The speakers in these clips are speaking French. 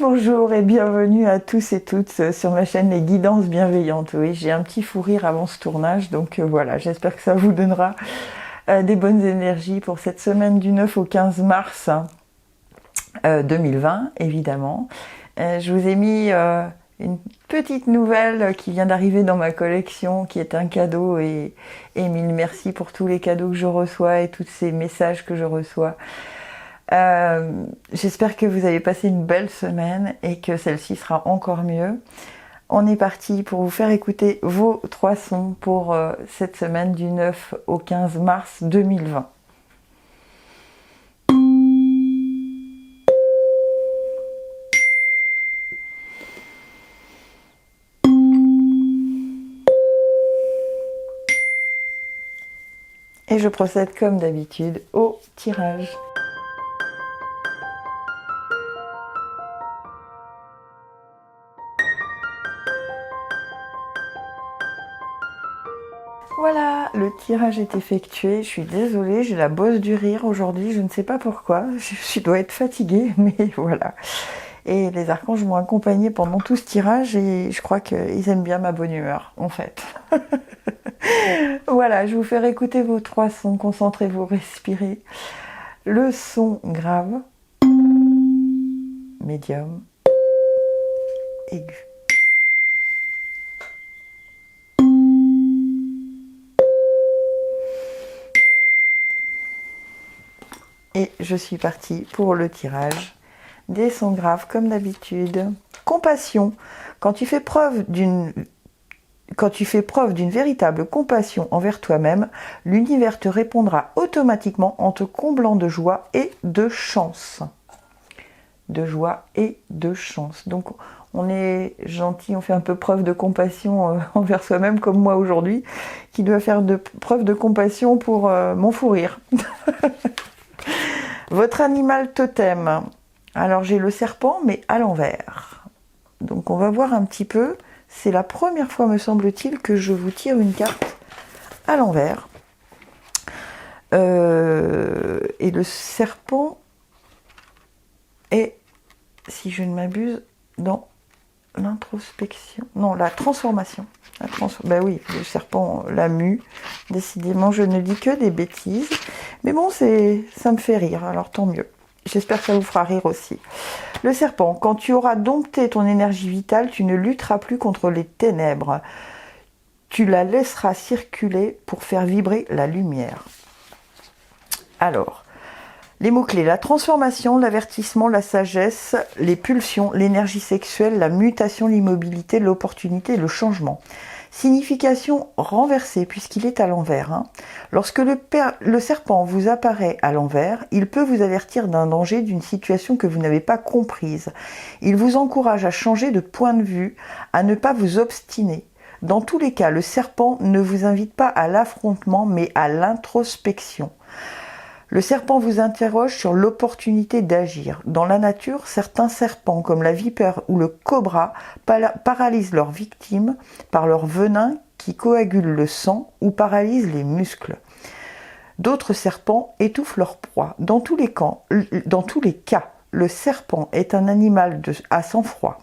Bonjour et bienvenue à tous et toutes sur ma chaîne Les Guidances Bienveillantes. Oui, j'ai un petit fou rire avant ce tournage, donc voilà, j'espère que ça vous donnera des bonnes énergies pour cette semaine du 9 au 15 mars 2020, évidemment. Je vous ai mis une petite nouvelle qui vient d'arriver dans ma collection, qui est un cadeau, et mille merci pour tous les cadeaux que je reçois et tous ces messages que je reçois. J'espère que vous avez passé une belle semaine et que celle-ci sera encore mieux. On est parti pour vous faire écouter vos 3 sons pour cette semaine du 9 au 15 mars 2020. Et je procède comme d'habitude au tirage. Voilà, le tirage est effectué. Je suis désolée, j'ai la bosse du rire aujourd'hui, je ne sais pas pourquoi. Je dois être fatiguée, mais voilà. Et les archanges m'ont accompagnée pendant tout ce tirage et je crois qu'ils aiment bien ma bonne humeur, en fait. Voilà, je vous fais écouter vos 3 sons, concentrez-vous, respirez. Le son grave, médium, aigu. Et je suis partie pour le tirage des sons graves comme d'habitude. Compassion. Quand tu fais preuve d'une véritable compassion envers toi-même, l'univers te répondra automatiquement en te comblant de joie et de chance. De joie et de chance. Donc on est gentil, on fait un peu preuve de compassion envers soi-même, comme moi aujourd'hui, qui doit faire preuve de compassion pour mon fou rire. Votre animal totem. Alors j'ai le serpent, mais à l'envers. Donc on va voir un petit peu. C'est la première fois, me semble-t-il, que je vous tire une carte à l'envers. Et le serpent est, si je ne m'abuse, dans l'introspection. Non, la transformation. Ben oui, le serpent, la mue. Décidément, je ne dis que des bêtises. Mais bon, ça me fait rire, alors tant mieux. J'espère que ça vous fera rire aussi. Le serpent, quand tu auras dompté ton énergie vitale, tu ne lutteras plus contre les ténèbres. Tu la laisseras circuler pour faire vibrer la lumière. Alors, les mots-clés, la transformation, l'avertissement, la sagesse, les pulsions, l'énergie sexuelle, la mutation, l'immobilité, l'opportunité, le changement. Signification renversée puisqu'il est à l'envers. Hein. Lorsque le serpent vous apparaît à l'envers, il peut vous avertir d'un danger, d'une situation que vous n'avez pas comprise. Il vous encourage à changer de point de vue, à ne pas vous obstiner. Dans tous les cas, le serpent ne vous invite pas à l'affrontement mais à l'introspection. Le serpent vous interroge sur l'opportunité d'agir. Dans la nature, certains serpents, comme la vipère ou le cobra, paralysent leurs victimes par leur venin qui coagule le sang ou paralyse les muscles. D'autres serpents étouffent leur proie. Dans tous les cas, le serpent est un animal à sang-froid.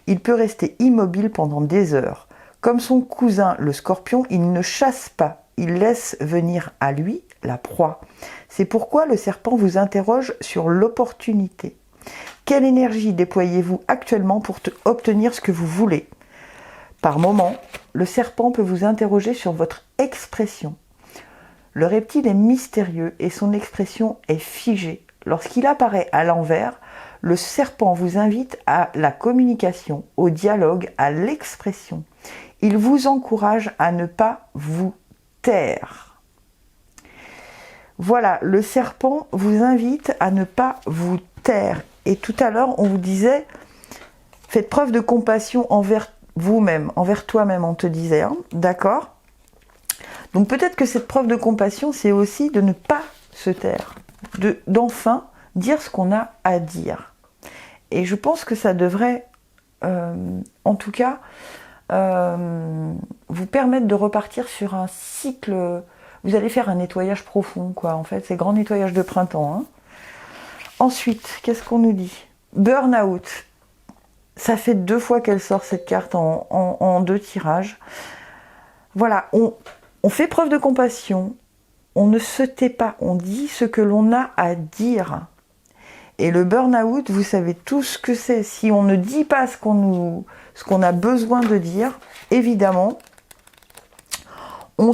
Il peut rester immobile pendant des heures. Comme son cousin le scorpion, il ne chasse pas, il laisse venir à lui la proie. C'est pourquoi le serpent vous interroge sur l'opportunité. Quelle énergie déployez-vous actuellement pour obtenir ce que vous voulez ? Par moment, le serpent peut vous interroger sur votre expression. Le reptile est mystérieux et son expression est figée. Lorsqu'il apparaît à l'envers, le serpent vous invite à la communication, au dialogue, à l'expression. Il vous encourage à ne pas vous taire. Voilà, le serpent vous invite à ne pas vous taire. Et tout à l'heure, on vous disait, faites preuve de compassion envers vous-même, envers toi-même, on te disait, hein, d'accord ? Donc peut-être que cette preuve de compassion, c'est aussi de ne pas se taire, d'enfin dire ce qu'on a à dire. Et je pense que ça devrait, en tout cas, vous permettre de repartir sur un cycle. Vous allez faire un nettoyage profond, quoi, en fait, c'est grand nettoyage de printemps. Hein. Ensuite, qu'est-ce qu'on nous dit ? Burn-out. Ça fait 2 fois qu'elle sort cette carte en 2 tirages. Voilà, on fait preuve de compassion, on ne se tait pas, on dit ce que l'on a à dire. Et le burn-out, vous savez tout ce que c'est. Si on ne dit pas ce qu'on a besoin de dire, évidemment, on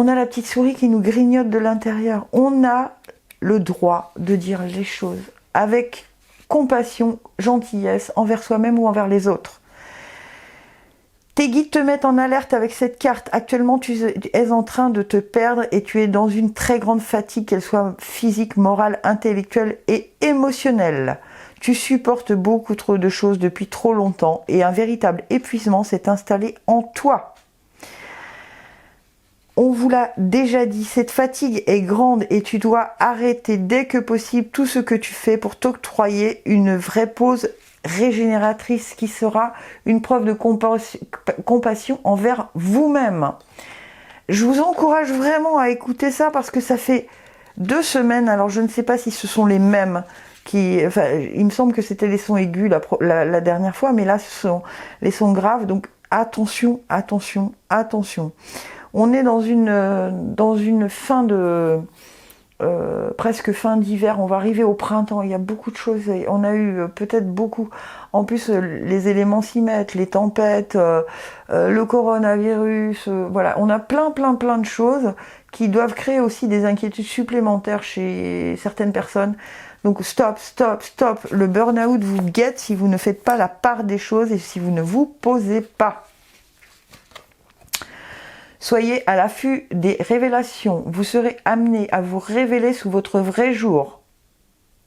a la petite souris qui nous grignote de l'intérieur. On a le droit de dire les choses avec compassion, gentillesse envers soi-même ou envers les autres. Tes guides te mettent en alerte avec cette carte. Actuellement, tu es en train de te perdre et tu es dans une très grande fatigue, qu'elle soit physique, morale, intellectuelle et émotionnelle. Tu supportes beaucoup trop de choses depuis trop longtemps et un véritable épuisement s'est installé en toi. On vous l'a déjà dit, cette fatigue est grande et tu dois arrêter dès que possible tout ce que tu fais pour t'octroyer une vraie pause régénératrice qui sera une preuve de compassion envers vous-même. Je vous encourage vraiment à écouter ça parce que ça fait 2 semaines, alors je ne sais pas si ce sont les mêmes il me semble que c'était les sons aigus la dernière fois, mais là ce sont les sons graves, donc attention, attention, attention. On est dans une fin de presque fin d'hiver, on va arriver au printemps, il y a beaucoup de choses, on a eu peut-être beaucoup, en plus les éléments s'y mettent, les tempêtes, le coronavirus, voilà, on a plein de choses qui doivent créer aussi des inquiétudes supplémentaires chez certaines personnes. Donc stop, le burn-out vous guette si vous ne faites pas la part des choses et si vous ne vous posez pas. Soyez à l'affût des révélations. Vous serez amené à vous révéler sous votre vrai jour.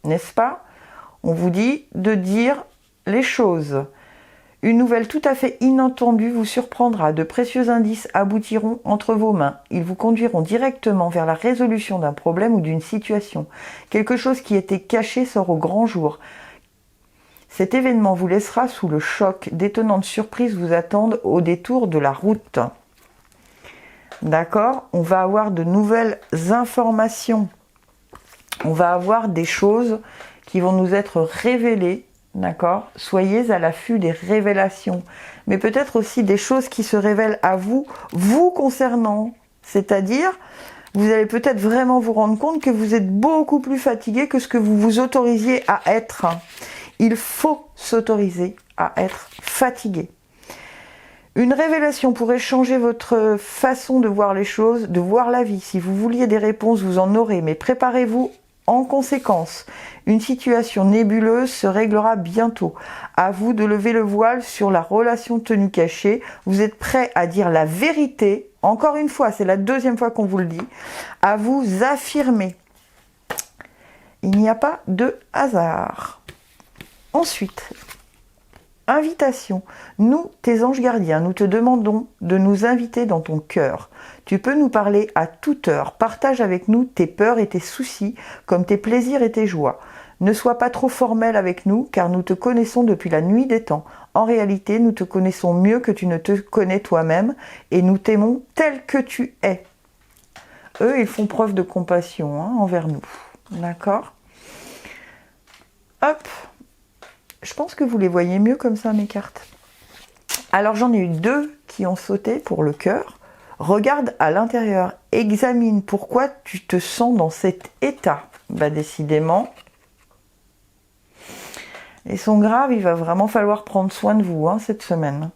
N'est-ce pas? On vous dit de dire les choses. Une nouvelle tout à fait inattendue vous surprendra. De précieux indices aboutiront entre vos mains. Ils vous conduiront directement vers la résolution d'un problème ou d'une situation. Quelque chose qui était caché sort au grand jour. Cet événement vous laissera sous le choc. D'étonnantes surprises vous attendent au détour de la route. D'accord? On va avoir de nouvelles informations. On va avoir des choses qui vont nous être révélées. D'accord? Soyez à l'affût des révélations. Mais peut-être aussi des choses qui se révèlent à vous, vous concernant. C'est-à-dire, vous allez peut-être vraiment vous rendre compte que vous êtes beaucoup plus fatigué que ce que vous vous autorisiez à être. Il faut s'autoriser à être fatigué. Une révélation pourrait changer votre façon de voir les choses, de voir la vie. Si vous vouliez des réponses, vous en aurez, mais préparez-vous en conséquence. Une situation nébuleuse se réglera bientôt. À vous de lever le voile sur la relation tenue cachée. Vous êtes prêt à dire la vérité. Encore une fois, c'est la 2e fois qu'on vous le dit. À vous affirmer. Il n'y a pas de hasard. Ensuite, invitation. Nous, tes anges gardiens, nous te demandons de nous inviter dans ton cœur. Tu peux nous parler à toute heure. Partage avec nous tes peurs et tes soucis, comme tes plaisirs et tes joies. Ne sois pas trop formel avec nous, car nous te connaissons depuis la nuit des temps. En réalité, nous te connaissons mieux que tu ne te connais toi-même, et nous t'aimons tel que tu es. Eux, ils font preuve de compassion envers nous. D'accord? Hop! Je pense que vous les voyez mieux comme ça, mes cartes. Alors, j'en ai eu 2 qui ont sauté pour le cœur. Regarde à l'intérieur. Examine pourquoi tu te sens dans cet état. Bah, décidément, les sons graves, il va vraiment falloir prendre soin de vous cette semaine.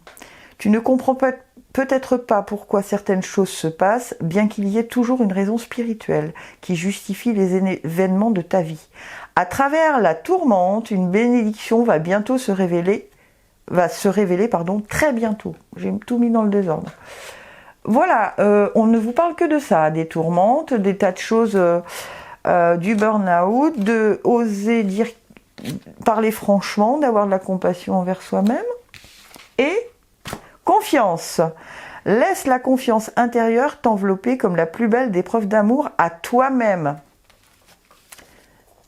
Tu ne comprends peut-être pas pourquoi certaines choses se passent, bien qu'il y ait toujours une raison spirituelle qui justifie les événements de ta vie. À travers la tourmente, une bénédiction va se révéler très bientôt. J'ai tout mis dans le désordre. Voilà, on ne vous parle que de ça, des tourmentes, des tas de choses, du burn-out, de oser parler franchement, d'avoir de la compassion envers soi-même. Et confiance. Laisse la confiance intérieure t'envelopper comme la plus belle des preuves d'amour à toi-même.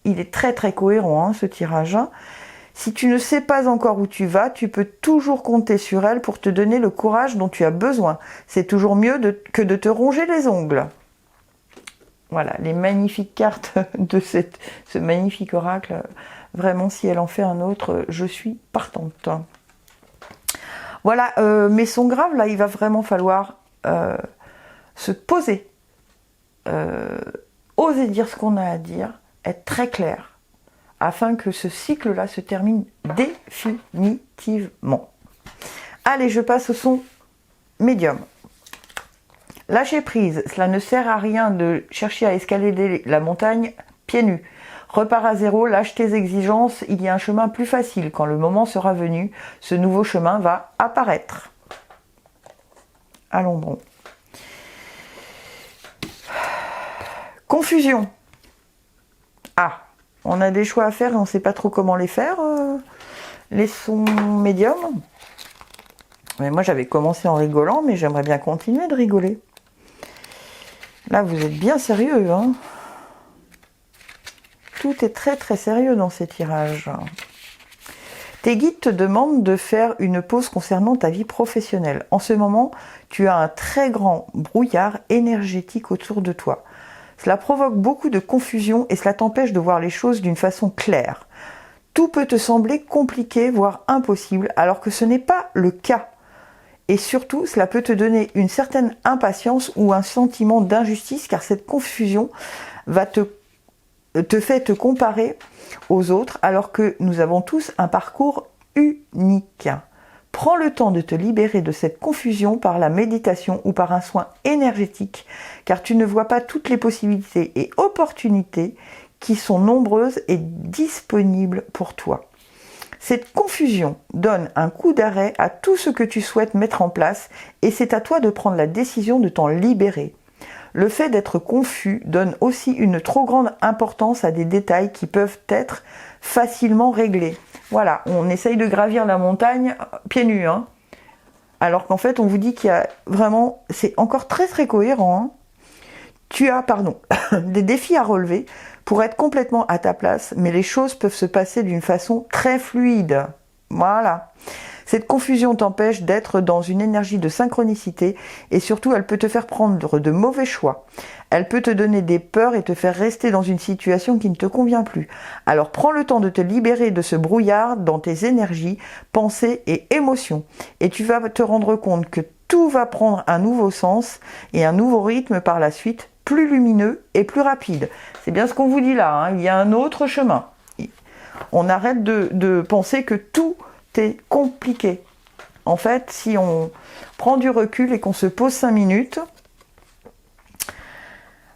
Il est très très cohérent ce tirage. Si tu ne sais pas encore où tu vas, tu peux toujours compter sur elle pour te donner le courage dont tu as besoin. C'est toujours mieux que de te ronger les ongles. Voilà, les magnifiques cartes de ce magnifique oracle. Vraiment, si elle en fait un autre, je suis partante. Voilà, mais son grave, là, il va vraiment falloir se poser, oser dire ce qu'on a à dire, être très clair, afin que ce cycle-là se termine définitivement. Allez, je passe au son médium. Lâcher prise, cela ne sert à rien de chercher à escalader la montagne pieds nus. Repars à zéro, lâche tes exigences, il y a un chemin plus facile. Quand le moment sera venu, ce nouveau chemin va apparaître. Allons bon. Confusion. Ah, on a des choix à faire et on ne sait pas trop comment les faire. Les sons médiums. Mais moi j'avais commencé en rigolant, mais j'aimerais bien continuer de rigoler. Là vous êtes bien sérieux, hein. Tout est très très sérieux dans ces tirages. Tes guides te demandent de faire une pause concernant ta vie professionnelle. En ce moment, tu as un très grand brouillard énergétique autour de toi. Cela provoque beaucoup de confusion et cela t'empêche de voir les choses d'une façon claire. Tout peut te sembler compliqué, voire impossible, alors que ce n'est pas le cas. Et surtout, cela peut te donner une certaine impatience ou un sentiment d'injustice, car cette confusion va te fait te comparer aux autres, alors que nous avons tous un parcours unique. Prends le temps de te libérer de cette confusion par la méditation ou par un soin énergétique, car tu ne vois pas toutes les possibilités et opportunités qui sont nombreuses et disponibles pour toi. Cette confusion donne un coup d'arrêt à tout ce que tu souhaites mettre en place et c'est à toi de prendre la décision de t'en libérer. Le fait d'être confus donne aussi une trop grande importance à des détails qui peuvent être facilement réglés. Voilà, on essaye de gravir la montagne pieds nus, hein. Alors qu'en fait, on vous dit qu'il y a vraiment... C'est encore très très cohérent, hein. Tu as, des défis à relever pour être complètement à ta place, mais les choses peuvent se passer d'une façon très fluide. Voilà. Cette confusion t'empêche d'être dans une énergie de synchronicité et surtout elle peut te faire prendre de mauvais choix. Elle peut te donner des peurs et te faire rester dans une situation qui ne te convient plus. Alors prends le temps de te libérer de ce brouillard dans tes énergies, pensées et émotions. Et tu vas te rendre compte que tout va prendre un nouveau sens et un nouveau rythme par la suite, plus lumineux et plus rapide. C'est bien ce qu'on vous dit là, hein. Il y a un autre chemin. On arrête de penser que tout est compliqué. En fait, si on prend du recul et qu'on se pose 5 minutes,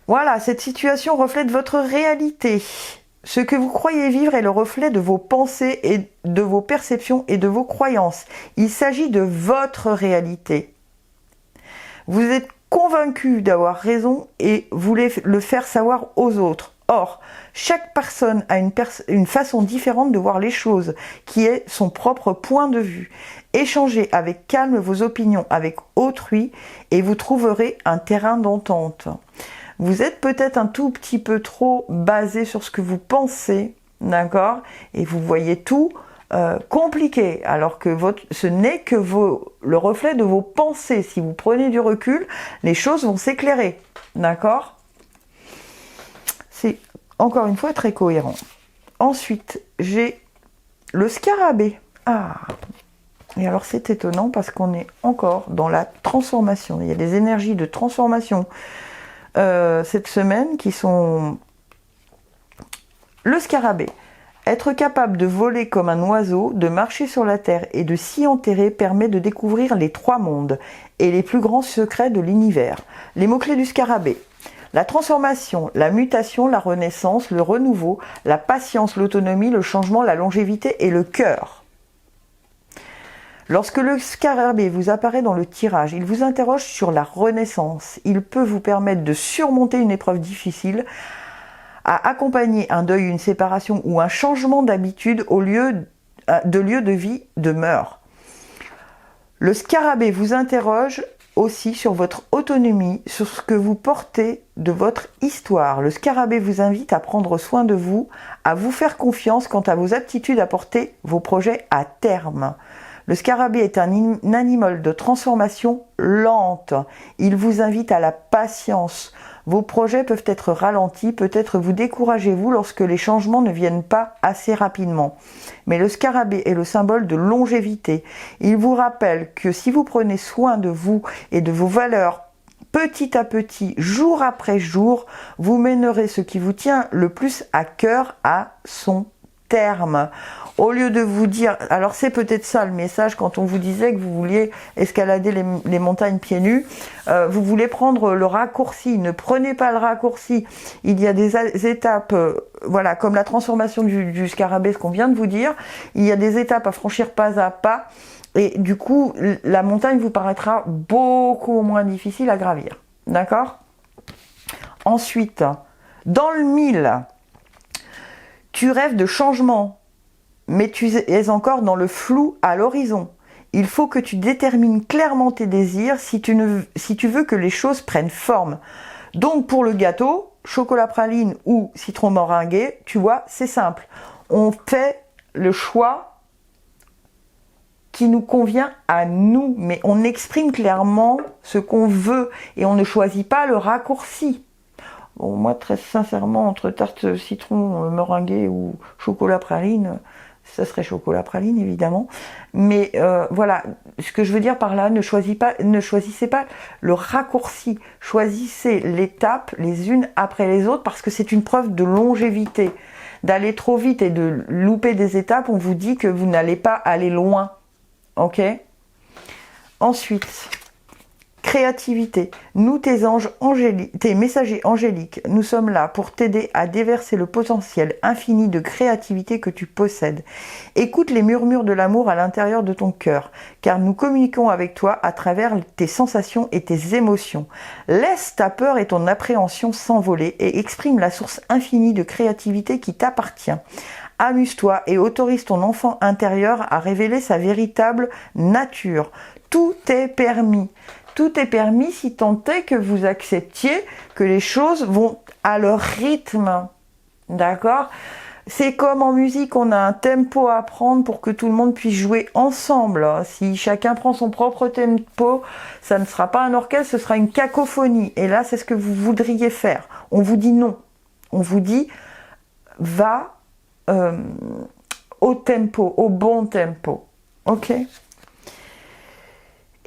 voilà, cette situation reflète votre réalité. Ce que vous croyez vivre est le reflet de vos pensées et de vos perceptions et de vos croyances. Il s'agit de votre réalité. Vous êtes convaincu d'avoir raison et voulez le faire savoir aux autres. Or, chaque personne a une façon différente de voir les choses, qui est son propre point de vue. Échangez avec calme vos opinions avec autrui et vous trouverez un terrain d'entente. Vous êtes peut-être un tout petit peu trop basé sur ce que vous pensez, d'accord ? Et vous voyez tout compliqué, alors que ce n'est que le reflet de vos pensées. Si vous prenez du recul, les choses vont s'éclairer, d'accord ? C'est encore une fois très cohérent. Ensuite, j'ai le scarabée. Ah, et alors c'est étonnant parce qu'on est encore dans la transformation. Il y a des énergies de transformation cette semaine qui sont... Le scarabée. Être capable de voler comme un oiseau, de marcher sur la terre et de s'y enterrer permet de découvrir les 3 mondes et les plus grands secrets de l'univers. Les mots-clés du scarabée. La transformation, la mutation, la renaissance, le renouveau, la patience, l'autonomie, le changement, la longévité et le cœur. Lorsque le scarabée vous apparaît dans le tirage, il vous interroge sur la renaissance. Il peut vous permettre de surmonter une épreuve difficile, à accompagner un deuil, une séparation ou un changement d'habitude au lieu de vie demeure. Le scarabée vous interroge aussi sur votre autonomie, sur ce que vous portez de votre histoire. Le scarabée vous invite à prendre soin de vous, à vous faire confiance quant à vos aptitudes à porter vos projets à terme. Le scarabée est un animal de transformation lente. Il vous invite à la patience. Vos projets peuvent être ralentis, peut-être vous découragez-vous lorsque les changements ne viennent pas assez rapidement. Mais le scarabée est le symbole de longévité. Il vous rappelle que si vous prenez soin de vous et de vos valeurs petit à petit, jour après jour, vous mènerez ce qui vous tient le plus à cœur à son terme. Au lieu de vous dire, alors c'est peut-être ça le message quand on vous disait que vous vouliez escalader les montagnes pieds nus, vous voulez prendre le raccourci, ne prenez pas le raccourci. Il y a des étapes, voilà, comme la transformation du scarabée, ce qu'on vient de vous dire, il y a des étapes à franchir pas à pas, et du coup, la montagne vous paraîtra beaucoup moins difficile à gravir. D'accord ? Ensuite, dans le 1000, tu rêves de changement, mais tu es encore dans le flou à l'horizon. Il faut que tu détermines clairement tes désirs si tu veux que les choses prennent forme. Donc pour le gâteau, chocolat praline ou citron meringué, tu vois, c'est simple. On fait le choix qui nous convient à nous, mais on exprime clairement ce qu'on veut et on ne choisit pas le raccourci. Bon, moi, très sincèrement, entre tarte citron meringué ou chocolat praline, ça serait chocolat praline, évidemment. Mais voilà, ce que je veux dire par là, ne choisissez pas le raccourci. Choisissez l'étape les unes après les autres parce que c'est une preuve de longévité. D'aller trop vite et de louper des étapes, on vous dit que vous n'allez pas aller loin. Ok ? Ensuite, créativité. Nous, tes anges angéliques, tes messagers angéliques, nous sommes là pour t'aider à déverser le potentiel infini de créativité que tu possèdes. Écoute les murmures de l'amour à l'intérieur de ton cœur, car nous communiquons avec toi à travers tes sensations et tes émotions. Laisse ta peur et ton appréhension s'envoler et exprime la source infinie de créativité qui t'appartient. Amuse-toi et autorise ton enfant intérieur à révéler sa véritable nature. Tout est permis. Tout est permis si tant est que vous acceptiez que les choses vont à leur rythme. D'accord ? C'est comme en musique, on a un tempo à prendre pour que tout le monde puisse jouer ensemble. Si chacun prend son propre tempo, ça ne sera pas un orchestre, ce sera une cacophonie. Et là, c'est ce que vous voudriez faire. On vous dit non. On vous dit, va au tempo, au bon tempo. Ok ?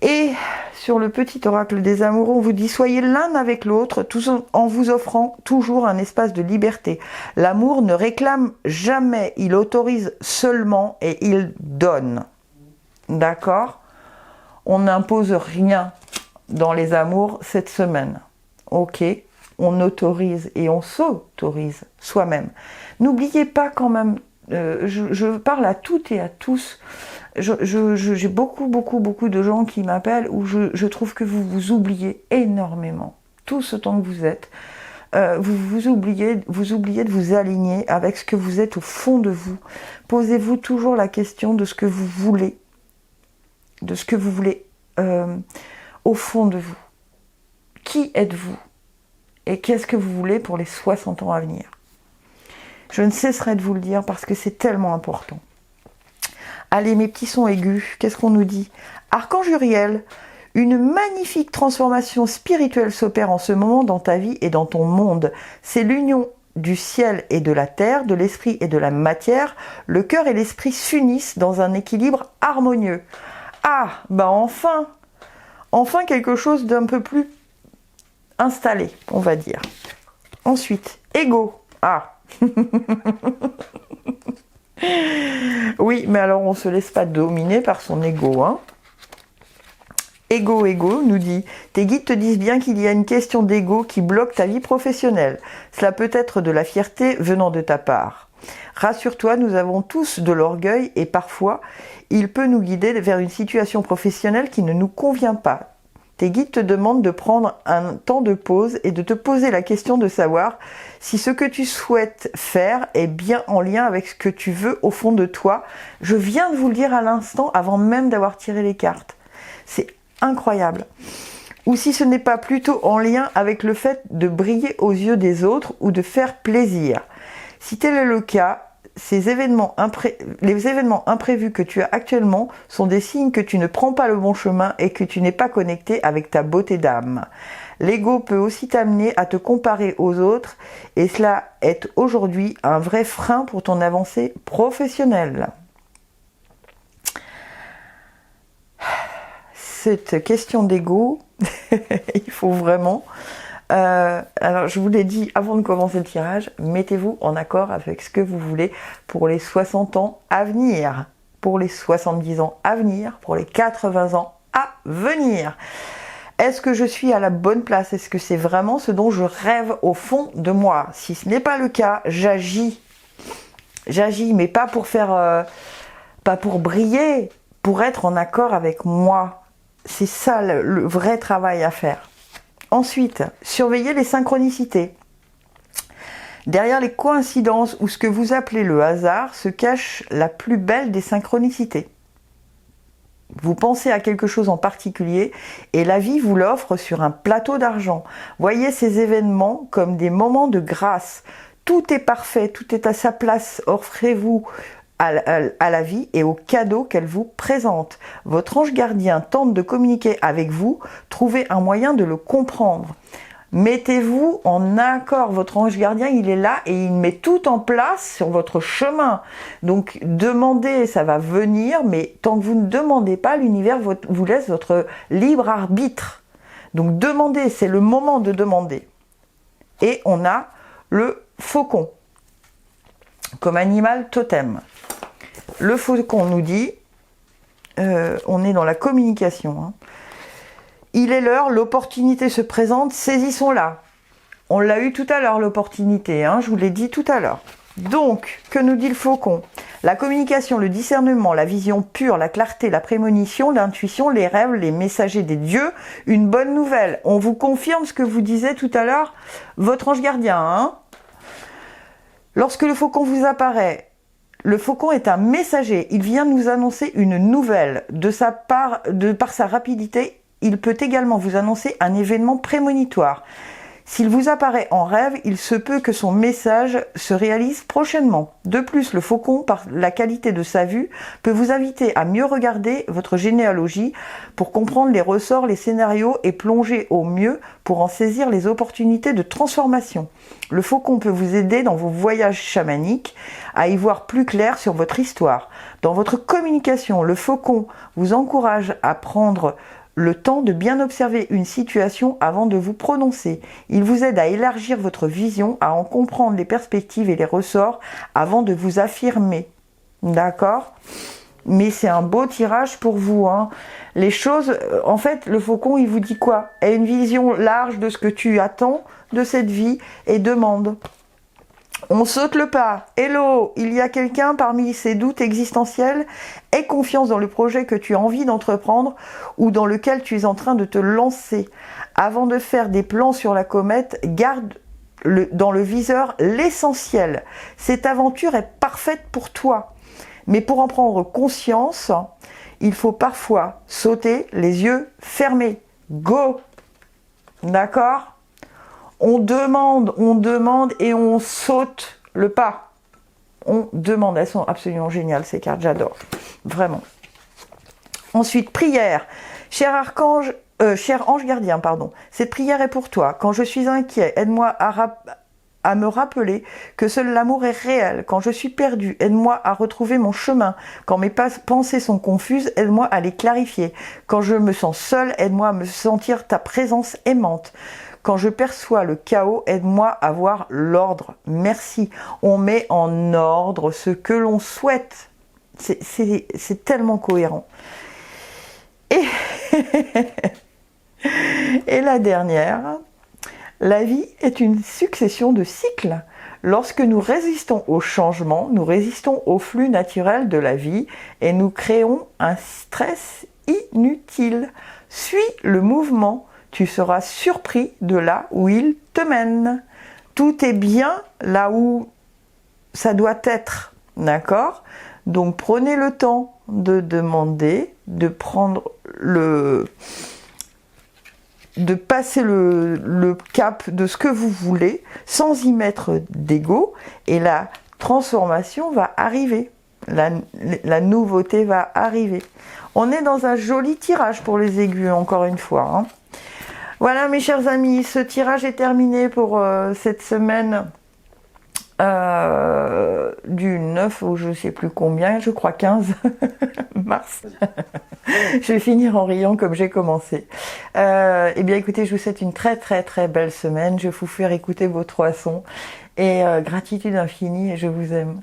Et sur le petit oracle des amoureux, on vous dit soyez l'un avec l'autre, tout en vous offrant toujours un espace de liberté. L'amour ne réclame jamais, il autorise seulement et il donne. D'accord ? On n'impose rien dans les amours cette semaine. Ok ? On autorise et on s'autorise soi-même. N'oubliez pas quand même, je parle à toutes et à tous, j'ai beaucoup de gens qui m'appellent où je trouve que vous vous oubliez énormément. Tout autant que vous êtes, vous oubliez de vous aligner avec ce que vous êtes au fond de vous. Posez-vous toujours la question de ce que vous voulez, au fond de vous. Qui êtes-vous ? Et qu'est-ce que vous voulez pour les 60 ans à venir ? Je ne cesserai de vous le dire parce que c'est tellement important. Allez, mes petits sons aigus, qu'est-ce qu'on nous dit ? Archange Uriel, une magnifique transformation spirituelle s'opère en ce moment dans ta vie et dans ton monde. C'est l'union du ciel et de la terre, de l'esprit et de la matière. Le cœur et l'esprit s'unissent dans un équilibre harmonieux. Ah, bah enfin quelque chose d'un peu plus installé, on va dire. Ensuite, ego. Ah. Oui, mais alors on se laisse pas dominer par son ego, hein. Ego, nous dit, tes guides te disent bien qu'il y a une question d'ego qui bloque ta vie professionnelle. Cela peut être de la fierté venant de ta part. Rassure-toi, nous avons tous de l'orgueil et parfois, il peut nous guider vers une situation professionnelle qui ne nous convient pas. Tes guides te demandent de prendre un temps de pause et de te poser la question de savoir si ce que tu souhaites faire est bien en lien avec ce que tu veux au fond de toi. Je viens de vous le dire à l'instant avant même d'avoir tiré les cartes. C'est incroyable. Ou si ce n'est pas plutôt en lien avec le fait de briller aux yeux des autres ou de faire plaisir. Si tel est le cas, les événements imprévus que tu as actuellement sont des signes que tu ne prends pas le bon chemin et que tu n'es pas connecté avec ta beauté d'âme. L'ego peut aussi t'amener à te comparer aux autres et cela est aujourd'hui un vrai frein pour ton avancée professionnelle. Cette question d'ego, il faut vraiment... alors je vous l'ai dit avant de commencer le tirage, mettez-vous en accord avec ce que vous voulez pour les 60 ans à venir, pour les 70 ans à venir, pour les 80 ans à venir. Est-ce que je suis à la bonne place? Est-ce que c'est vraiment ce dont je rêve au fond de moi? Si ce n'est pas le cas, j'agis. J'agis, mais pas pour faire... pas pour briller, pour être en accord avec moi. C'est ça le vrai travail à faire. Ensuite, surveillez les synchronicités. Derrière les coïncidences ou ce que vous appelez le hasard se cache la plus belle des synchronicités. Vous pensez à quelque chose en particulier et la vie vous l'offre sur un plateau d'argent. Voyez ces événements comme des moments de grâce. Tout est parfait, tout est à sa place. Offrez-vous à la vie et aux cadeaux qu'elle vous présente. Votre ange gardien tente de communiquer avec vous, trouvez un moyen de le comprendre. Mettez-vous en accord, votre ange gardien il est là et il met tout en place sur votre chemin. Donc demandez, ça va venir, mais tant que vous ne demandez pas, l'univers vous laisse votre libre arbitre. Donc demandez, c'est le moment de demander. Et on a le faucon comme animal totem. Le faucon nous dit, on est dans la communication, hein. Il est l'heure, l'opportunité se présente, saisissons-la. On l'a eu tout à l'heure l'opportunité, hein, je vous l'ai dit tout à l'heure. Donc, que nous dit le faucon? La communication, le discernement, la vision pure, la clarté, la prémonition, l'intuition, les rêves, les messagers des dieux, une bonne nouvelle. On vous confirme ce que vous disait tout à l'heure votre ange gardien, hein. Lorsque le faucon vous apparaît, le faucon est un messager, il vient nous annoncer une nouvelle. Par sa rapidité, il peut également vous annoncer un événement prémonitoire. S'il vous apparaît en rêve, il se peut que son message se réalise prochainement. De plus, le faucon, par la qualité de sa vue, peut vous inviter à mieux regarder votre généalogie pour comprendre les ressorts, les scénarios et plonger au mieux pour en saisir les opportunités de transformation. Le faucon peut vous aider dans vos voyages chamaniques à y voir plus clair sur votre histoire. Dans votre communication, le faucon vous encourage à prendre le temps de bien observer une situation avant de vous prononcer. Il vous aide à élargir votre vision, à en comprendre les perspectives et les ressorts avant de vous affirmer. D'accord ? Mais c'est un beau tirage pour vous, hein. Les choses, en fait, le faucon, il vous dit quoi ? Aie une vision large de ce que tu attends de cette vie et demande. On saute le pas. Hello, il y a quelqu'un parmi ces doutes existentiels? Aie confiance dans le projet que tu as envie d'entreprendre ou dans lequel tu es en train de te lancer. Avant de faire des plans sur la comète, garde dans le viseur l'essentiel. Cette aventure est parfaite pour toi. Mais pour en prendre conscience, il faut parfois sauter les yeux fermés. Go! D'accord ? On demande et on saute le pas. On demande, elles sont absolument géniales ces cartes, j'adore, vraiment. Ensuite, prière. Cher ange gardien, pardon, cette prière est pour toi. Quand je suis inquiet, aide-moi à me rappeler que seul l'amour est réel. Quand je suis perdu, aide-moi à retrouver mon chemin. Quand mes pensées sont confuses, aide-moi à les clarifier. Quand je me sens seule, aide-moi à me sentir ta présence aimante. Quand je perçois le chaos, aide-moi à voir l'ordre. Merci. On met en ordre ce que l'on souhaite. C'est tellement cohérent. Et la dernière, la vie est une succession de cycles. Lorsque nous résistons au changement, nous résistons au flux naturel de la vie et nous créons un stress inutile. Suis le mouvement. Tu seras surpris de là où il te mène. Tout est bien là où ça doit être, d'accord ? Donc prenez le temps de demander, de passer le cap de ce que vous voulez, sans y mettre d'ego. Et la transformation va arriver. La nouveauté va arriver. On est dans un joli tirage pour les aigus, encore une fois. Hein. Voilà mes chers amis, ce tirage est terminé pour cette semaine du 9 ou je sais plus combien, je crois 15 mars. Je vais finir en riant comme j'ai commencé. Eh bien écoutez, je vous souhaite une très très très belle semaine. Je vais vous faire écouter vos 3 sons. Et gratitude infinie et je vous aime.